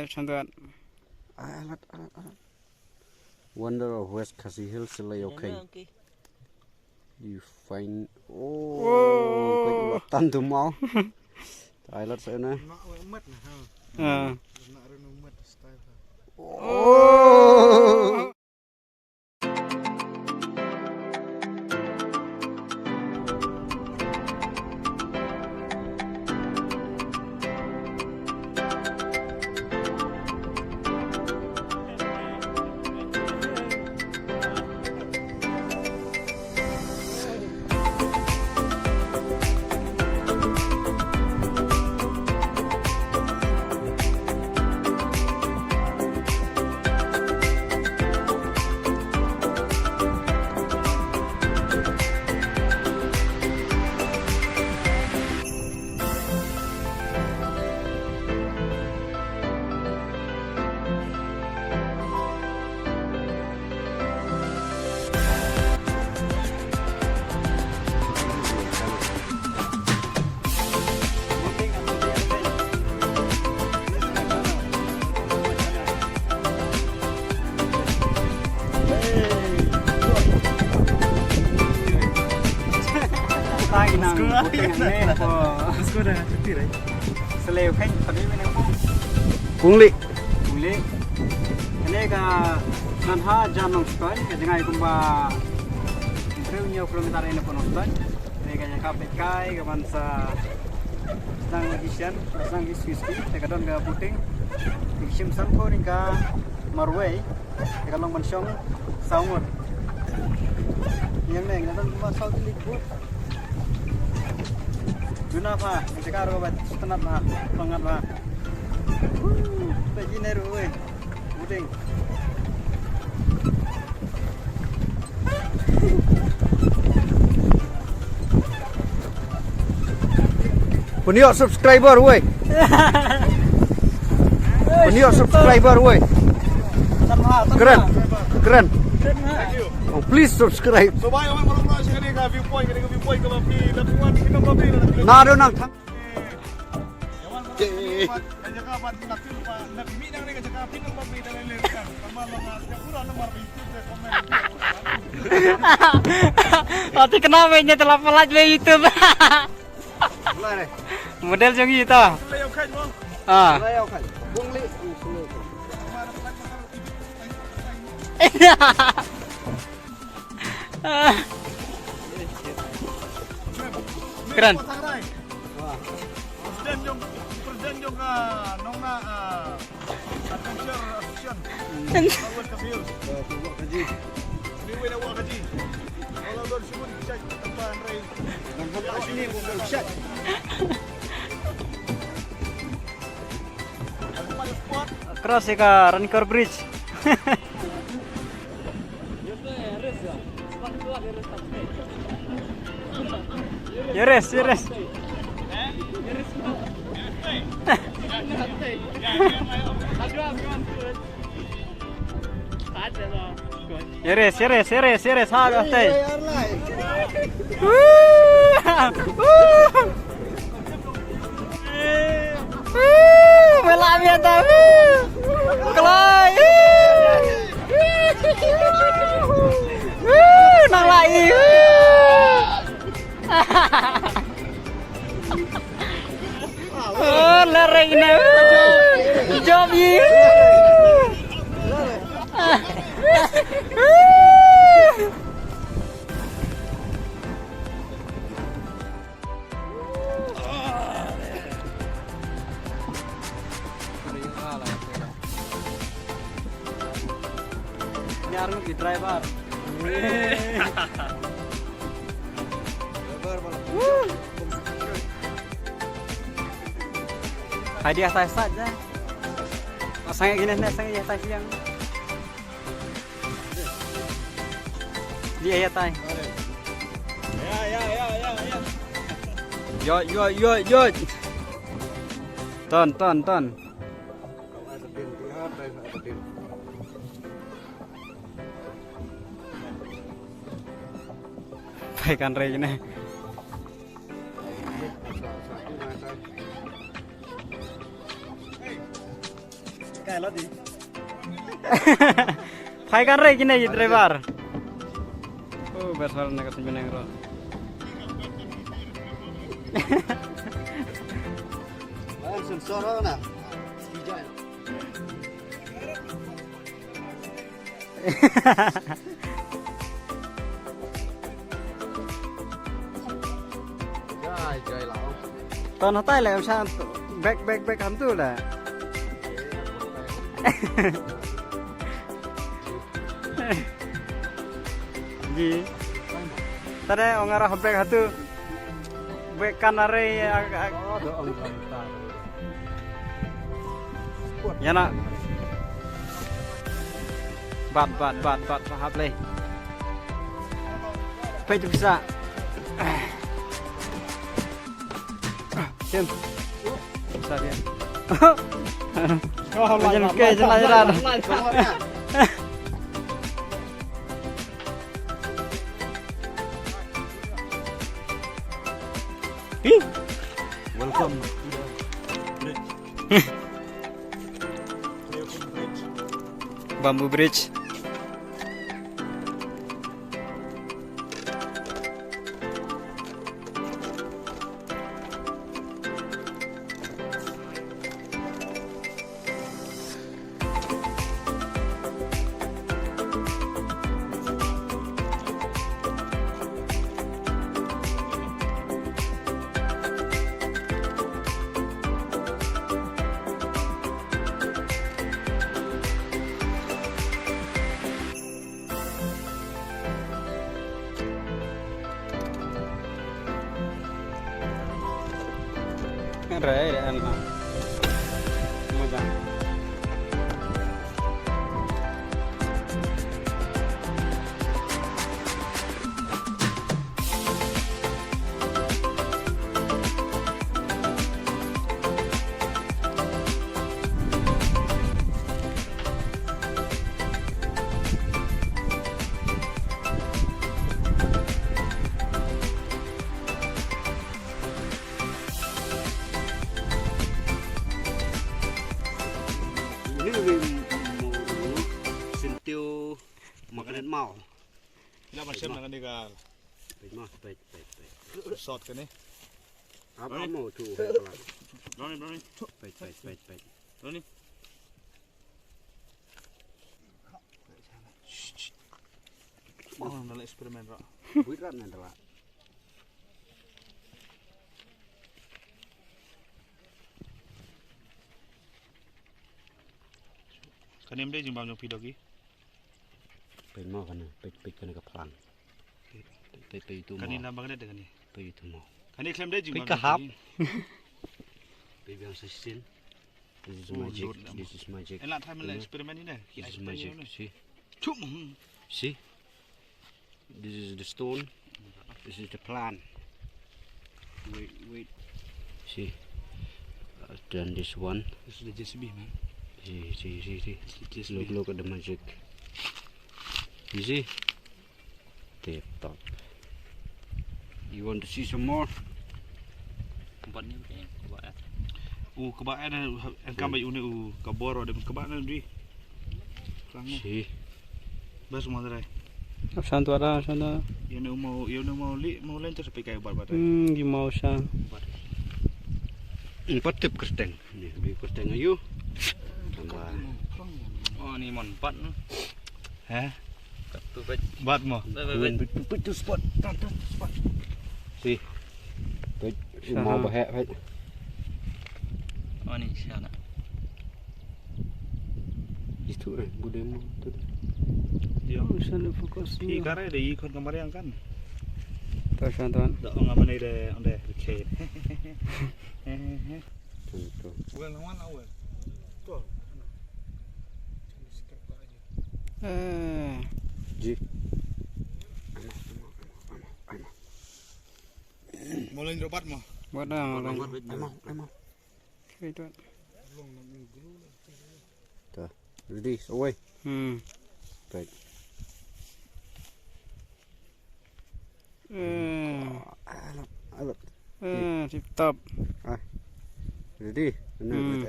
Santuan. Alat. Wonder of West Khasi Hills selai okay. You find tan tu mau. Alat saya na. Oh. Seleo kan tadi mana pun. Pungli. Ini ka nanha janong sekali kejengai kumba interviewnya kilometer ini pun sekali. Ini kayaknya KPK ke bangsa sang isian sang isu-isu tekadon ke puting. Isim sangko ni ka Marway tekalong mansong saungot. Yang neng nanti kumba saut libut. Guna apa? Sekarang obat setenat lah, banget lah. Lagi neru, uding. Punya subscriber, woi. Punya subscriber, woi. Keren. Oh, please subscribe. So bayo man mo sa kanila viewpoint ka mapi lapuan kinang mapi na. Nado nang Yawan kanya ka pa nakil pa nabimi nang ni kanya ka pinang mapi na lele kan. Tama lang nga pura nang marbi YouTube comment. Ati kenapa nya telah pelat di YouTube. Model jong itu. Layo kan mo. Layo kan. Bungli. Keren. Presiden yung nung na adventure association. Tawag kasi yun. Liwi na waka ji. Wala doon simun check tapan ray. Nagpunta sini mo check. Cross ka Rancor Bridge. Yeres. Yeres. Haga stay. Melami ata. Kelai. Nang lai. Oh, lereng na. Job ye. Nyarung di driver. Hadiah saya saja. Saya gini nih, saya atas yang dia ya tay. Yo. Ton. Baikkan rey ini. Kayak lo di. Pai kan re kini driver. Oh, bersuara nak kasih benang ro. Sensor na. Bijak. Jai lão. Toàn nó tay lại làm sao back hẳn tu là. Gì? Ta đây ông arah back hatu. Back kanare ya nak. Bat hap leh. Pai tu bisa. Sim. Bisa dia. Jangan ke jalan-jalan. Welcome. Bamboo Bridge. Rồi để ăn nào. Mua ra. Sentiu makanan mau. Ila macam nak ni kal. Baik mau, baik. Shot kan ni. Apa mau tu? Brownie. Baik. Brownie. Oh, nak eksperimen rak. Buirat nanti lah. Kan em dia jumpa nyok pidogi. Baik mau kan? Baik kena ke pelan. Baik itu mau. Kan ini nambah kan ni. Baik itu mau. Kan ini klaim dia jumpa. Baik kahap. Baik yang sesin. This is Oh, magic. Lord, This is magic. Enak time nak eksperimen ni dah. This is magic. See. Cuk. See. This is the stone. This is the plant. Wait. See. Then this one. This is the JCB man. See. Look at the magic. You see? Tip top. You want to see some more? Tempat ni okey, kebak. Kebak ada engkau bayi uni kaboro dan kebak ada di. Kerana See. bas semua terai. Option tu ada, option tu. Yang mau lain tu sampai kayak bar-bar. Gimau sah. Empat tip kerteng. Ni beli kerteng ayu. Tambah. Oh ni mon 4 tu. Hah? Satu baik. Bat mo. Betul spot. Spot. See. Baik. Mau bahak baik. Oh ni sana. Itu budemu tu. Dia. Sana fokus. Pi kare de ikon kemarin kan. Tu tuan. Dak orang mana de onde kene. Contoh. Well, lawan awal. Tu. Ji. Mulai robat mo. Buat dah. Emang. Okay tuan. Dah. Ready. Away. Baik. Alat. Tip top. Ready.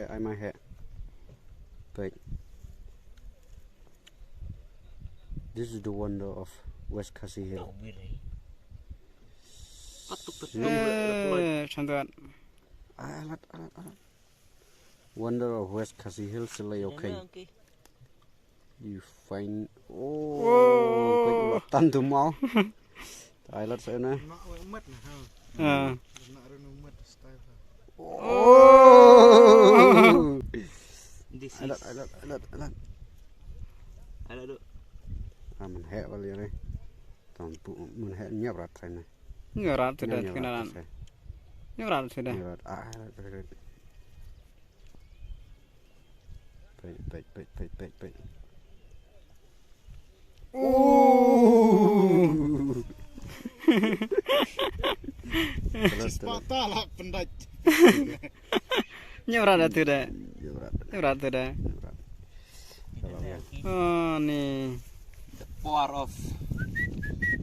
I my head. Baik. This is the wonder of West Khasi Hill. Santuan. Alat. Wonder of West Khasi Hill selai okay. You find tan tu mau. Alat saya na. Nak umat na ha. Nak rin umat style ha. Oh. This is Alat. ada duk. Mình hẹ vào liền đây. Toàn phụ mình hẹ nhấp rạt thế này. Nyorat sudah kenalan. Nyorat sudah. Nhấp rạt. Baik. Patah lah pendat. Nyorat sudah. Nhấp Nyorat sudah. rạt. Oh, nih. Power of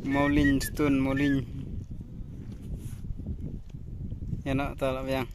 Mauling stone mauling. Enak tak lah yang.